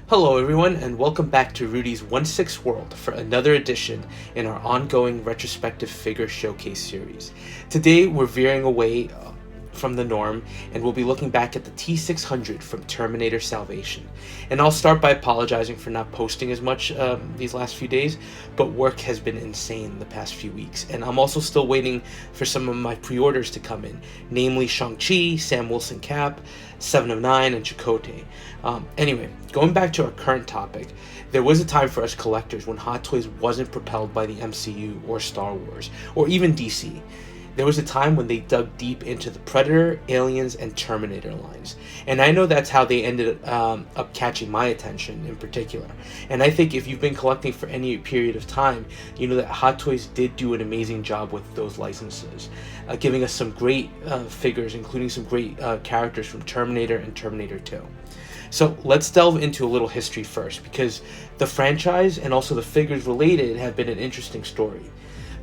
Hello everyone, and welcome back to Rudy's 1/6 World for another edition in our ongoing retrospective figure showcase series. Today we're veering away from the norm, and we'll be looking back at the T-600 from Terminator Salvation. And I'll start by apologizing for not posting as much these last few days, but work has been insane the past few weeks, and I'm also still waiting for some of my pre-orders to come in, namely Shang-Chi, Sam Wilson Cap, 7 of 9, and Chakotay. Anyway, going back to our current topic, there was a time for us collectors when Hot Toys wasn't propelled by the MCU or Star Wars, or even DC. There was a time when they dug deep into the Predator, Aliens, and Terminator lines. And I know that's how they ended up catching my attention in particular. And I think if you've been collecting for any period of time, you know that Hot Toys did do an amazing job with those licenses, giving us some great figures, including some great characters from Terminator and Terminator 2. So let's delve into a little history first, because the franchise and also the figures related have been an interesting story.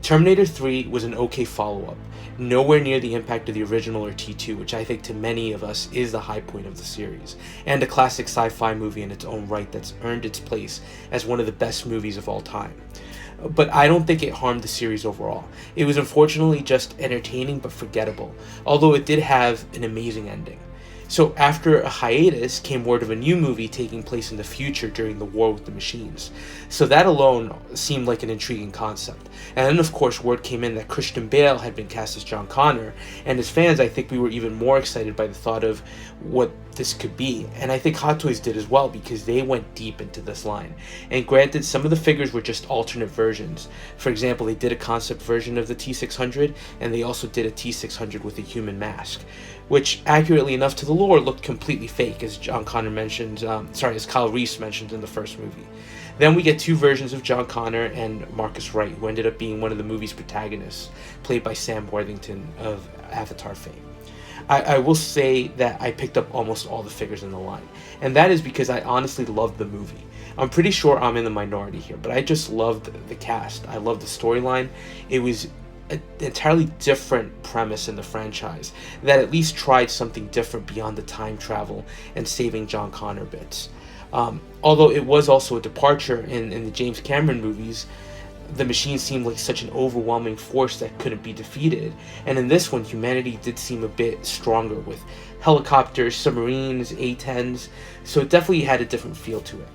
Terminator 3 was an okay follow-up, nowhere near the impact of the original or T2, which I think to many of us is the high point of the series, and a classic sci-fi movie in its own right that's earned its place as one of the best movies of all time. But I don't think it harmed the series overall. It was unfortunately just entertaining but forgettable, although it did have an amazing ending. So after a hiatus came word of a new movie taking place in the future during the war with the machines. So that alone seemed like an intriguing concept. And then of course word came in that Christian Bale had been cast as John Connor, and as fans I think we were even more excited by the thought of what this could be. And I think Hot Toys did as well, because they went deep into this line. And granted, some of the figures were just alternate versions. For example, they did a concept version of the T-600, and they also did a T-600 with a human mask, which accurately enough to the lore looked completely fake, as John Connor mentioned, as Kyle Reese mentioned in the first movie. Then we get two versions of John Connor and Marcus Wright, who ended up being one of the movie's protagonists, played by Sam Worthington of Avatar fame. I will say that I picked up almost all the figures in the line, and that is because I honestly loved the movie. I'm pretty sure I'm in the minority here, but I just loved the cast. I loved the storyline. It was an entirely different premise in the franchise that at least tried something different beyond the time travel and saving John Connor bits. Although it was also a departure in the James Cameron movies. The machine seemed like such an overwhelming force that couldn't be defeated, and in this one humanity did seem a bit stronger, with helicopters, submarines, A-10s, so it definitely had a different feel to it.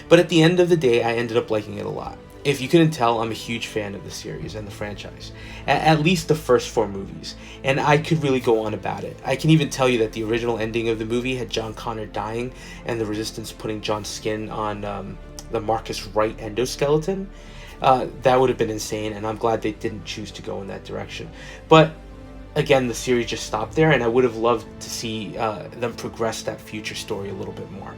But at the end of the day, I ended up liking it a lot. If you couldn't tell, I'm a huge fan of the series and the franchise, at least the first 4 movies, and I could really go on about it. I can even tell you that the original ending of the movie had John Connor dying and the Resistance putting John's skin on the Marcus Wright Endoskeleton. That would have been insane, and I'm glad they didn't choose to go in that direction. But again, the series just stopped there, and I would have loved to see them progress that future story a little bit more.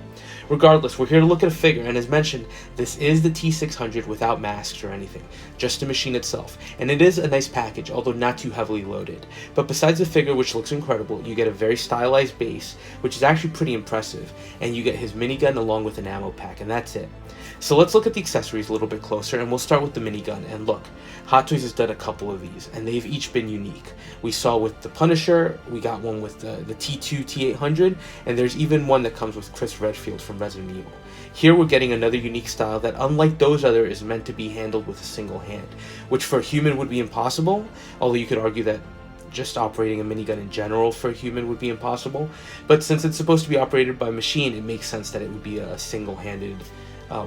Regardless, we're here to look at a figure, and as mentioned, this is the T-600 without masks or anything, just the machine itself. And it is a nice package, although not too heavily loaded. But besides the figure, which looks incredible, you get a very stylized base, which is actually pretty impressive, and you get his minigun along with an ammo pack, and that's it. So let's look at the accessories a little bit closer, and we'll start with the minigun. And look, Hot Toys has done a couple of these, and they've each been unique. We saw with the Punisher, we got one with the T2 T-800, and there's even one that comes with Chris Redfield from Resident Evil. Here we're getting another unique style that, unlike those other, is meant to be handled with a single hand, which for a human would be impossible, although you could argue that just operating a minigun in general for a human would be impossible. But since it's supposed to be operated by a machine, it makes sense that it would be a single-handed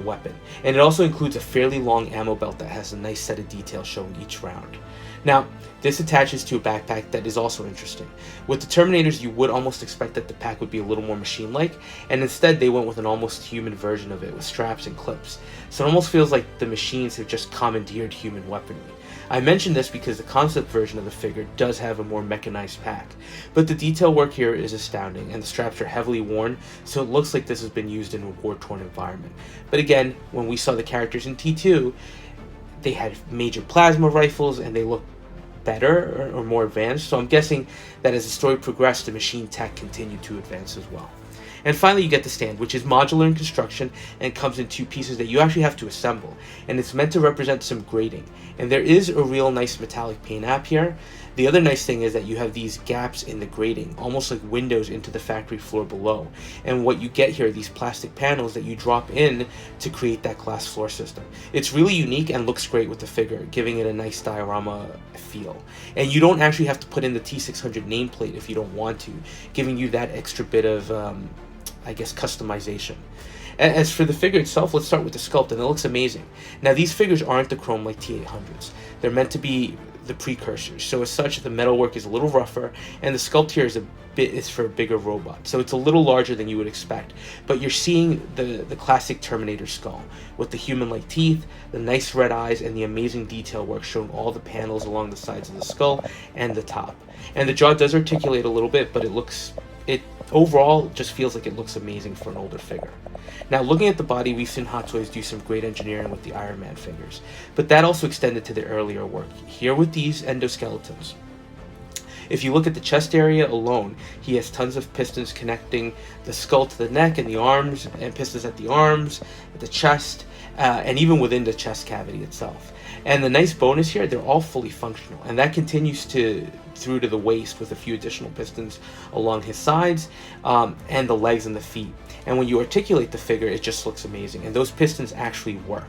weapon. And it also includes a fairly long ammo belt that has a nice set of details showing each round. Now, this attaches to a backpack that is also interesting. With the Terminators, you would almost expect that the pack would be a little more machine-like, and instead they went with an almost human version of it with straps and clips. So it almost feels like the machines have just commandeered human weaponry. I mention this because the concept version of the figure does have a more mechanized pack, but the detail work here is astounding, and the straps are heavily worn, so it looks like this has been used in a war-torn environment. But again, when we saw the characters in T2, they had major plasma rifles, and they looked better or more advanced, so I'm guessing that as the story progressed, the machine tech continued to advance as well. And finally, you get the stand, which is modular in construction and comes in two pieces that you actually have to assemble. And it's meant to represent some grading. And there is a real nice metallic paint app here. The other nice thing is that you have these gaps in the grating, almost like windows into the factory floor below. And what you get here are these plastic panels that you drop in to create that glass floor system. It's really unique and looks great with the figure, giving it a nice diorama feel. And you don't actually have to put in the T-600 nameplate if you don't want to, giving you that extra bit of, I guess, customization. As for the figure itself, let's start with the sculpt, and it looks amazing. Now, these figures aren't the chrome like T-800s. They're meant to be the precursors, so as such, the metalwork is a little rougher, and the sculpt here is for a bigger robot, so it's a little larger than you would expect. But you're seeing the classic Terminator skull with the human-like teeth, the nice red eyes, and the amazing detail work showing all the panels along the sides of the skull and the top. And the jaw does articulate a little bit, but it overall just feels like it looks amazing for an older figure. Now, looking at the body, we've seen Hot Toys do some great engineering with the Iron Man figures, but that also extended to their earlier work, here with these endoskeletons. If you look at the chest area alone, he has tons of pistons connecting the skull to the neck and the arms, and pistons at the arms, at the chest, and even within the chest cavity itself. And the nice bonus here, they're all fully functional, and that continues through to the waist with a few additional pistons along his sides, and the legs and the feet. And when you articulate the figure, it just looks amazing, and those pistons actually work.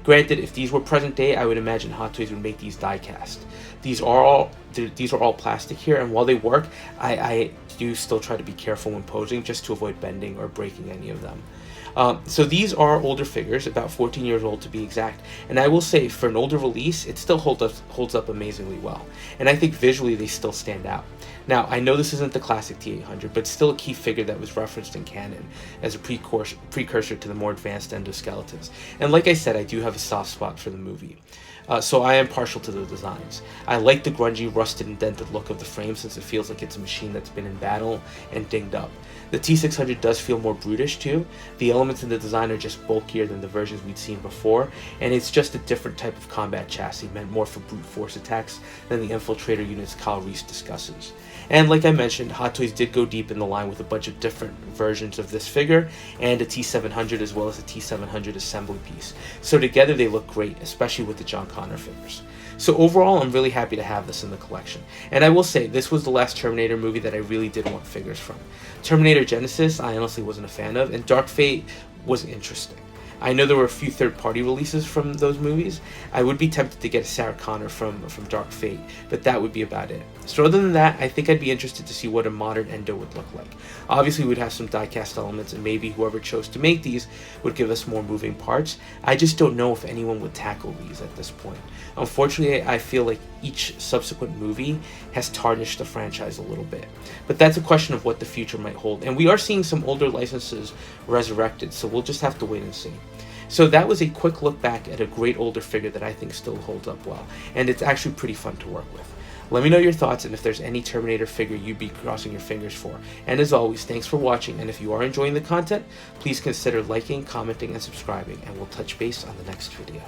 Granted, if these were present day, I would imagine Hot Toys would make these die cast. These are all plastic here, and while they work, I do still try to be careful when posing, just to avoid bending or breaking any of them. So these are older figures, about 14 years old to be exact, and I will say for an older release, it still holds up amazingly well, and I think visually they still stand out. Now, I know this isn't the classic T-800, but still a key figure that was referenced in canon as a precursor to the more advanced endoskeletons. And like I said, I do have a soft spot for the movie. So I am partial to the designs. I like the grungy, rusted, and dented look of the frame since it feels like it's a machine that's been in battle and dinged up. The T-600 does feel more brutish too. The elements in the design are just bulkier than the versions we'd seen before, and it's just a different type of combat chassis meant more for brute force attacks than the infiltrator units Kyle Reese discusses. And like I mentioned, Hot Toys did go deep in the line with a bunch of different versions of this figure, and a T-700 as well as a T-700 assembly piece. So together they look great, especially with the John Connor figures. So overall, I'm really happy to have this in the collection. And I will say, this was the last Terminator movie that I really did want figures from. Terminator Genisys, I honestly wasn't a fan of, and Dark Fate was interesting. I know there were a few third-party releases from those movies. I would be tempted to get a Sarah Connor from Dark Fate, but that would be about it. So other than that, I think I'd be interested to see what a modern Endo would look like. Obviously, we'd have some die-cast elements, and maybe whoever chose to make these would give us more moving parts. I just don't know if anyone would tackle these at this point. Unfortunately, I feel like each subsequent movie has tarnished the franchise a little bit. But that's a question of what the future might hold. And we are seeing some older licenses resurrected, so we'll just have to wait and see. So that was a quick look back at a great older figure that I think still holds up well, and it's actually pretty fun to work with. Let me know your thoughts and if there's any Terminator figure you'd be crossing your fingers for. And as always, thanks for watching, and if you are enjoying the content, please consider liking, commenting, and subscribing, and we'll touch base on the next video.